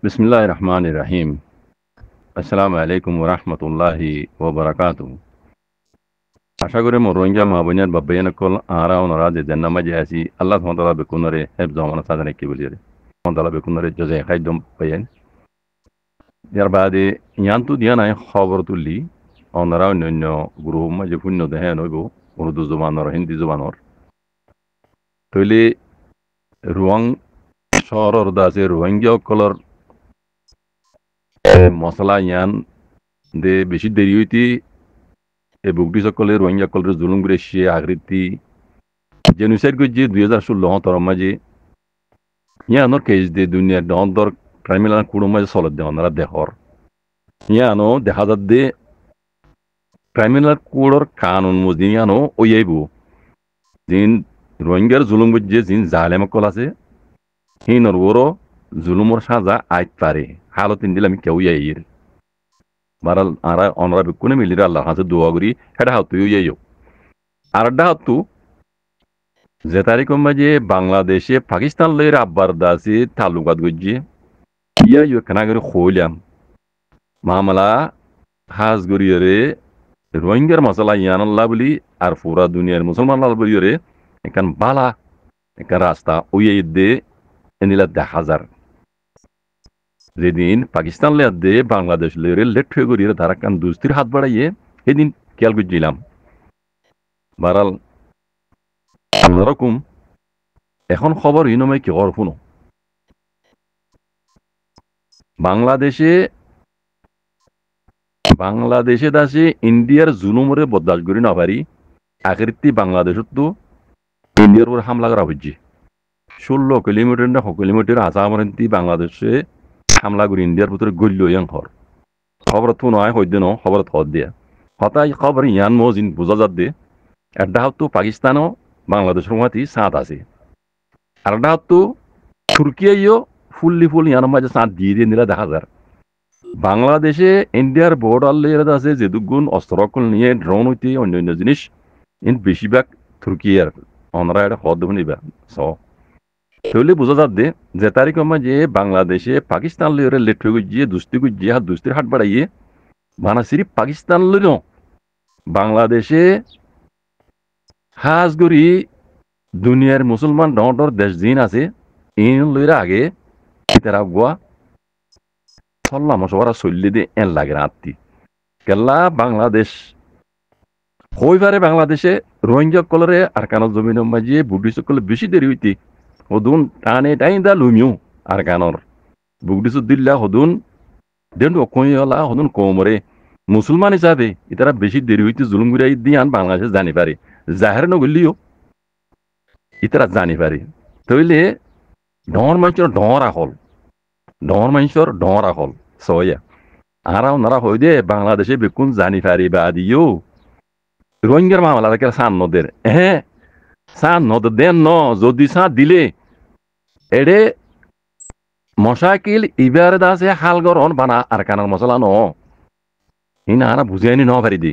বিসমিল্লাহির রহমানির রহিম। আসসালামু আলাইকুম ওয়া রাহমাতুল্লাহি ওয়া বারাকাতুহু। আশা করি মোর রোহিঙ্গা মা বোনের বাব্বাইন কল আরা ওনরা যে জান্নামাজি আছি আল্লাহ সুবহানাহু ওয়া তাআলা বেকুনরে হেফজ ও মানা সাদানে কি বলিরে সুবহানাহু ওয়া তাআলা বেকুনরে জজা খাইদম পায়েন ইয়ার বাদে ইয়ান্তু দিয়া নাই খবর তুলি ওনরা অন্যান্য গ্রুপ মাঝে শূন্য দেহেন হইব উর্দু জবানর হিন্দি জবানর তৈলে রুয়াং শহরের দাসে রোহিঙ্গা কলর মশলা ইয়ান দে বেশি দেরি হইতে এ বুকডি সকলে রোহিঙ্গা কলের জুলুম করে সে আকৃতি জেনুসাইড করছে 2016 তর মাঝে ইয়ানোর কেস দিয়ে দুনিয়ার দর ট্রাইমিনাল কুড়ো মাঝে চলত দে ওনারা দেহর ইয়ানো দেখা যাত দে ট্রাইমিনাল কুড়োর কানুন মজিন ইয়ানো ওইয়াইব জিন রোহিঙ্গার জুলুম করছে জিন জালেম কল আছে হিনর ওরও জুলুমর সাজা আইত পারে হালতিন দিলে আমি কেউ ইয়াইর বারাল আরা অনরা বিকুনে মিলির আল্লাহ হাতে দোয়া করি হেডা হাতু ইয়াইও আর হাতু যে তারিখ মাঝে বাংলাদেশে পাকিস্তান লয়ের আব্বার দাসি তালুকাত গজ্জি ইয়া ইউ কেনা করে খোলাম মামলা হাজ গরিয়রে রোহিঙ্গার মশলা ইয়ানাল্লাহ বলি আর পুরা দুনিয়ার মুসলমান লাল বলিয়রে এখান বালা এখান রাস্তা ওই দে এনিলা 10,000 যেদিন পাকিস্তান লেয়ার দে বাংলাদেশ লয়ের লেট হয়ে গরিয়রে তারা কান দুস্তির হাত বাড়াইয়ে সেদিন খেয়াল করছিলাম বারাল রকম এখন খবর ইনমে কি কর শুনো বাংলাদেশে দাসে ইন্ডিয়ার জুলুমরে বরদাস্ত করি না পারি আকৃতি বাংলাদেশত তো ইন্ডিয়ার উপর হামলা করা হচ্ছে 16 কিলোমিটার না 6 কিলোমিটার আসামরন্তি বাংলাদেশে হামলা করে ইন্ডিয়ার ভিতরে গল্য ইয়াং হর খবর তো নয় হইতে ন খবর থর দিয়া হতাই খবর ইয়ান মজিন বোঝা যাত দে একটা তো পাকিস্তানও বাংলাদেশের মাতি সাঁত আছে আর তো তুর্কিয়াইও ফুললি ফুল ইয়ানোর মাঝে সাঁত দিয়ে দিয়ে নিলে দেখা যায় বাংলাদেশে ইন্ডিয়ার বর্ডার লেয়ার আছে যে দুগুণ অস্ত্রকল নিয়ে ড্রোন হইতে অন্যান্য জিনিস ইন বেশিরভাগ তুর্কিয়ার অনরা এটা হদ নিবা স তাহলে বোঝা যাত দে যে তারিখ মাঝে বাংলাদেশে পাকিস্তান লেয়ারে লেট হয়ে গিয়ে দুস্তি গুজিয়ে হাত দুস্তির হাট বাড়াইয়ে বানা সিরি পাকিস্তান লইল বাংলাদেশে হাজ গরি দুনিয়ার মুসলমান ডর দেশ দিন আছে ইন লইরা আগে তারা গোয়া সল্লা মশওয়ারা চললে দে এন লাগে আত্মি কেল্লা বাংলাদেশ হই পারে বাংলাদেশে রোহিঙ্গা কলরে আর কানত জমিন মাঝিয়ে বুদ্ধি সকলে বেশি দেরি হইতে হদুন টানে টাইন দা লুমিও আর কানর বুগডি দিল্লা হদুন দেন অকইলা হদুন কোমরে মুসলমান হিসাবে ইতারা বেশি দেরি হইতে জুলুম গুড়াই দিয়ে আন বাংলাদেশ জানি পারে জাহের নগলিও ইতারা জানি পারে তইলে ডর মানুষের ডর আহল সয়া আর ওনারা হই দে বাংলাদেশে বেকুন জানি পারি বা দিও রোহিঙ্গার মামলা দেখে সান নদের হ্যাঁ সান নদ দেন ন যদি সাঁ দিলে এডে মশাকিল ইবার দাসে হালগরন বানা আর কানার মশলা ন ইনা আরা বুঝাইনি ন পারি দি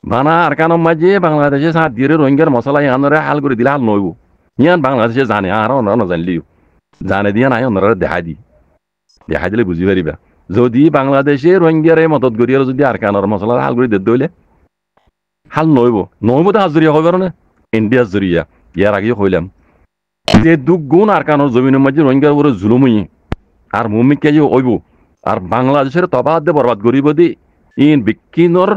বানা আর কানর মাঝে বাংলাদেশে সাঁ দিয়ে রোহিঙ্গার মশলা ইয়ানরে হাল করে দিলে হাল নইব ইয়ান বাংলাদেশে জানে আর ওনারা নজানলিও জানে দিয়া নাই ওনারা দেখা দিলে বুঝি পারিবা যদি বাংলাদেশে রোহিঙ্গারে মদত করিয়ার যদি আর কানর মশলা হাল করে দিতে হইলে হাল নইব তো হাজরিয়া হইবার না ইন্ডিয়ার জরিয়া ইয়ার আগে হইলাম যে দুগুণ আর কানর জমিনের মাঝে রোহিঙ্গার উপরে জুলুমই আর মুমিকে যে হইব আর বাংলাদেশের তবাদ দিয়ে বরবাদ করিব দি ইন বিকিনর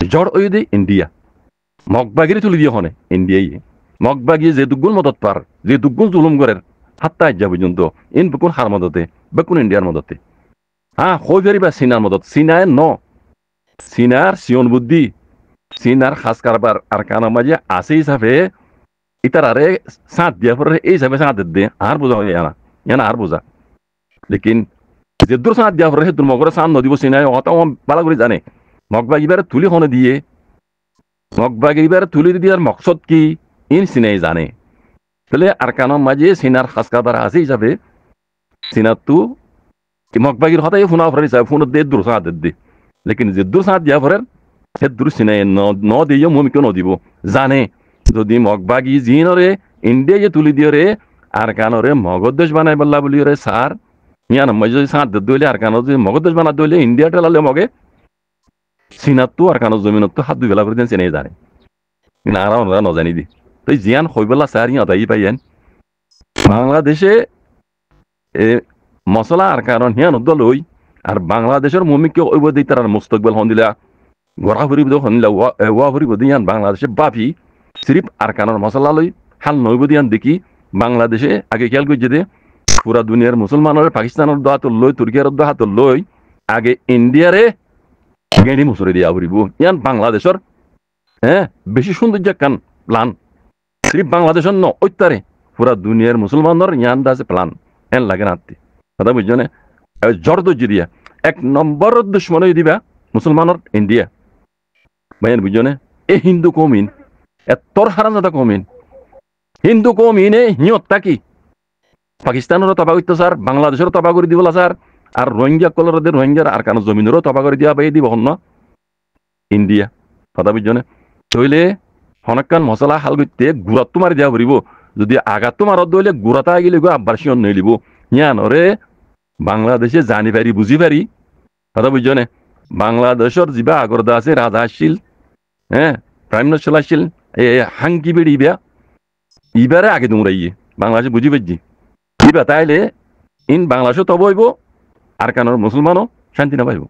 জড় ওই দি ইন্ডিয়া মগবাগিরি তুলি দিয়ে হনে ইন্ডিয়াই মগবাগি যে দুগুণ মদত পার যে দুগুণ জুলুম করেন হাত্তা যা পর্যন্ত ইন বেকুন হার মদতে বেকুন ইন্ডিয়ার মদতে হ্যাঁ হই পারিবা চীনার মদত চীনায় ন চীনার সিয়ন বুদ্ধি চীনার খাস কারবার আর কানার মাঝে আছে হিসাবে ইতারারে সাঁত দিয়া পরে এই হিসাবে সাঁত দে আর বোঝা হয় ইয়ানা আর বোঝা লেকিন যে দূর সাঁত দিয়া পরে সে দূর মগরে সাঁত নদীব চীনায় অত বালা করে জানে মগবাগিবারে তুলি হনে দিয়ে মগবাগিবারে তুলি দিয়ার মকসদ কি ইন চীনাই জানে তাহলে আর কানার মাঝে চীনার খাস কারবার আছে হিসাবে চীনার তো মগবাগির হতাই ফোনা ফরে হিসাবে ফোন দে দূর সাঁত দে লেকিন যে দূর সাঁত দিয়া পরে সে দূর চীনাই ন দিও মমিকে নদিব জানে যদি মগবাগি জিনরে ইন্ডিয়া যে তুলি দিয়ে রে আর কানরে মগদ দেশ বানাই বললা বলি রে সার ইয়ান মজে সাত দইলে আর কানো যদি মগদেশ বানা দইলে ইন্ডিয়া টেলালে মগে চীনাতো আর কানো জমিনতো হাত দুই বেলা করে দেন চেনে জানে কিন্তু আর ওরা নজানি দি তো জিয়ান হইবেলা স্যার ইয়া তাই পাইয়েন বাংলাদেশে এ মশলা আর কারণ হিয়ান দলই আর বাংলাদেশের মমিকে ওইব দিই তার মুস্তকবেল হন দিলা গড়া ফুরিব হনিলা ওয়া ফুরিব দিয়ান বাংলাদেশে বাপি সিরিফ আর কারণ মশলা লই হাল নইব দিয়ান দেখি বাংলাদেশে আগে খেয়াল করছে যে পুরা দুনিয়ার মুসলমানের পাকিস্তানের দোহাত লই তুর্কিয়ার দোহাত লই আগে ইন্ডিয়ারে গেঁড়ি মুসুরি দিয়া ফুরিব ইয়ান বাংলাদেশের হ্যাঁ বেশি সৌন্দর্য কান প্লান সিরিফ বাংলাদেশের ন ঐত্যারে পুরা দুনিয়ার মুসলমানের ইয়ান দাসে প্লান এন লাগে নাতি কথা বুঝছো না জর্দর্য দিয়া এক নম্বর দুশ্মন দিবা মুসলমানের ইন্ডিয়া ভাইয়ান বুঝছো না এ হিন্দু কমিন এ তোর হারানতা কমিন হিন্দু কমিনে হিয়ত্তা কি পাকিস্তানেরও তবা করতে স্যার বাংলাদেশেরও তবা করে দিবলা স্যার আর রোহিঙ্গা কলরদের রোহিঙ্গার আর কারণ জমিনেরও তবা করে দিয়া পাই দিব না ইন্ডিয়া কথা বুঝছো না তইলে হনকান মশলা হাল করতে গুড়াতো মারি দিয়া পারিব যদি আঘাতটো মারত দইলে গুড়াতা গেলে গো আব্বার শিয়ন নই লিব ইয়ানরে বাংলাদেশে জানি পারি বুঝি পারি কথা বুঝছো না বাংলাদেশের যা আগরদা আছে রাজা আসছিল হ্যাঁ প্রাইম মিনিস্টার আসছিল এ হাঙ্কি বেড়ি ইবা ইবারে আগে তোমরা ইয়ে বাংলাদেশে বুঝি পাচ্ছি ইবা তাইলে ইন বাংলাদেশও তব হইব আর কানোর মুসলমানও শান্তি না পাইব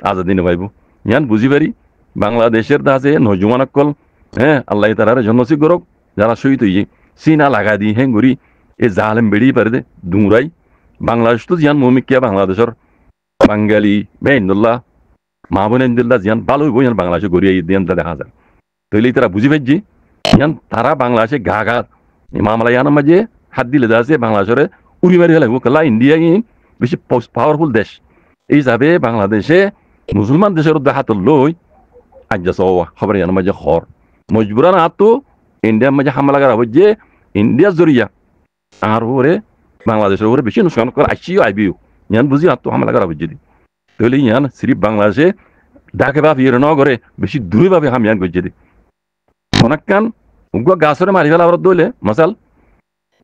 আজাদি না পাইব ইয়ান বুঝি পারি বাংলাদেশের দাসে নজুমানকল হ্যাঁ আল্লাহ তারারে জন্মসিক গরক যারা শহীদ হইয়ে সিনা লাগা দি হেঙ্গুরি এ জালেম বেড়ি পারে দে দুমরাই বাংলাদেশ তো জিয়ান মমিকিয়া বাংলাদেশের বাঙালি বেইন্দুল্লাহ মাহবুনেন্দুল্লাহ জিয়ান ভালো হইব ইয়ান বাংলাদেশে গড়িয়ে দিয়ান দেখা যায় তৈলেই তারা বুঝি পাইছি ইয়ান তারা বাংলাদেশে গা গা মামলা ইয়ানোর মাঝে হাত দিলে যা আছে বাংলাদেশরে উড়ি মারি লাগবো কেলা ইন্ডিয়া বেশি পাওয়ারফুল দেশ এই হিসাবে বাংলাদেশে মুসলমান দেশের হাত লই আজ্জা সওয়া খবর ইয়ানোর মাঝে খর মজবুরান হাতও ইন্ডিয়ার মাঝে হামলা করা হচ্ছে ইন্ডিয়ার জরিয়া আর ওরে বাংলাদেশের উপরে বেশি নুকসান করে আসিও আইবিও ইয়ান বুঝি হাত হামলা করা হচ্ছে তাহলে ইয়ান সিরিফ বাংলাদেশে ডাকে বাপ ইয়ে ন করে বেশি দূরে ভাবে হাম ইয়ান করছে অনেকখান উগুয়া গাছরে মারি ফেলা আবার দইলে মশাল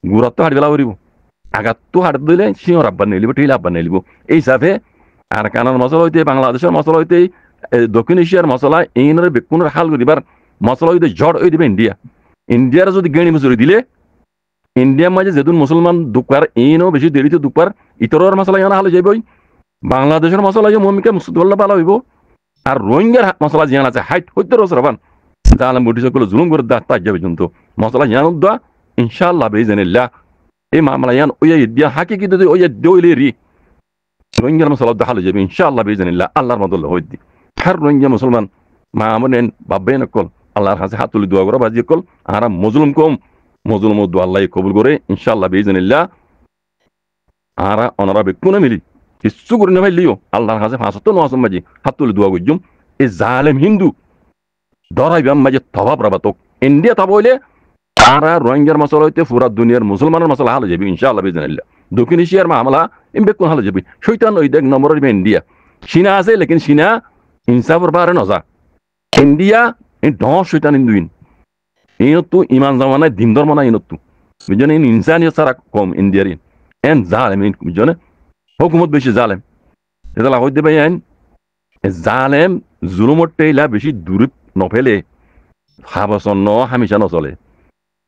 গুড়াত তো হাঁটি ফেলা করিব আঘাত তো হাঁট দইলে সিংহর আব্বার নিয়ে লিব টিল আব্বার নিয়ে লিব এই হিসাবে আর কানার মশলা হইতে বাংলাদেশের মশলা হইতে দক্ষিণ এশিয়ার মশলা এইনের বেকুনের হাল করিবার মশলা হইতে জড় হয়ে দিবে ইন্ডিয়া ইন্ডিয়ার যদি গেণি মুসুরি দিলে ইন্ডিয়ার মাঝে যেদিন মুসলমান দুপার এইনও বেশি দেরিতে দুপার ইতরের মশলা ইয়ানা হালে যাইবই বাংলাদেশের মশলা যে মমিকা মুসুদুল্লাহ পালা হইব আর রোহিঙ্গার মশলা জিয়ান আছে হাইট হইতে রস রবান জালাম বুটি সকল জুলুম করে দা তাজ যাবে কিন্তু মশলা ইয়ান উদ্দা ইনশাআল্লাহ বেইজনিল্লাহ এই মামলা ইয়ান ওই দিয়া হাকি কি যদি ওই দইলে রি রোহিঙ্গার মশলা দা হালে যাবে ইনশাআল্লাহ বেইজনিল্লাহ আল্লাহর মদল্লা হইদি হার রোহিঙ্গা মুসলমান মা আমনেন বাব্বেন কল আল্লাহর কাছে হাত তুলি দোয়া করে বাজি কল আর মজলুম কম মজলুম দোয়া আল্লাহ কবুল করে ইনশাআল্লাহ বেইজনিল্লাহ আর অনারা বেকুনে মিলি কিছু করে না ভাইলিও আল্লাহর কাছে ফাঁসত নসম মাঝি হাত তুলি দোয়া করজুম এই জালেম হিন্দু ধরাইবাম মাঝে তবা প্রবাতক ইন্ডিয়া তবা হইলে তারা রোহিঙ্গার মশলা হইতে পুরা দুনিয়ার মুসলমানের মশলা হালে যাবি ইনশাআল্লাহ বেইজনিল্লাহ দক্ষিণ এশিয়ার মামলা বেকুন হালে যাবি শৈতান ওই দেখ নম্বর ইন্ডিয়া চীনা আছে লেকিন চীনা ইনসাফর বারে নজা ইন্ডিয়া এই ড শৈতান ইন্দুইন ইনতো ইমান জামানায় দিন ধর্ম না ইনতো বুঝছেন ইনসানিয়ত সারা কম ইন্ডিয়ার এন জালেম বুঝছেন হুকুমত বেশি জালেম এটা হইতে পাই আইন জালেম জুলুমত টেইলা বেশি দূরে নফেলে হাবসন ন হামিশা নচলে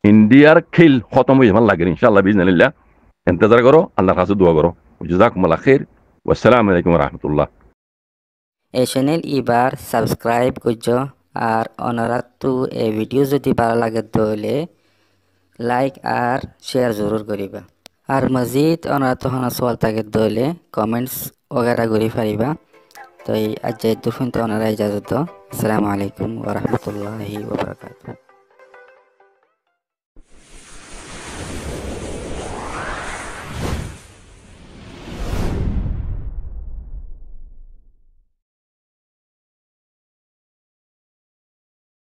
ইন্ডিয়ার খেল খতম হয়ে যাবার লাগে ইনশাআল্লাহ বিজনিল্লাহ ইন্তজার করো আল্লাহর কাছে দোয়া করো জাযাকুমুল্লাহ খাইর ওয়াসসালামু আলাইকুম ওয়া রাহমাতুল্লাহ এই চ্যানেল এবার সাবস্ক্রাইব করছো আর অনারাত তো এই ভিডিও যদি ভালো লাগে তাহলে লাইক আর শেয়ার জরুর করিবা আর মজিদ অনারাত হনা সওয়াল থাকে তাহলে কমেন্টস वगैरह করি পারিবা তো এই আজ দুফুন তো অনারা ইজাজত আসসালামু আলাইকুম ওয়া রাহমাতুল্লাহি ওয়া বারাকাতুহু।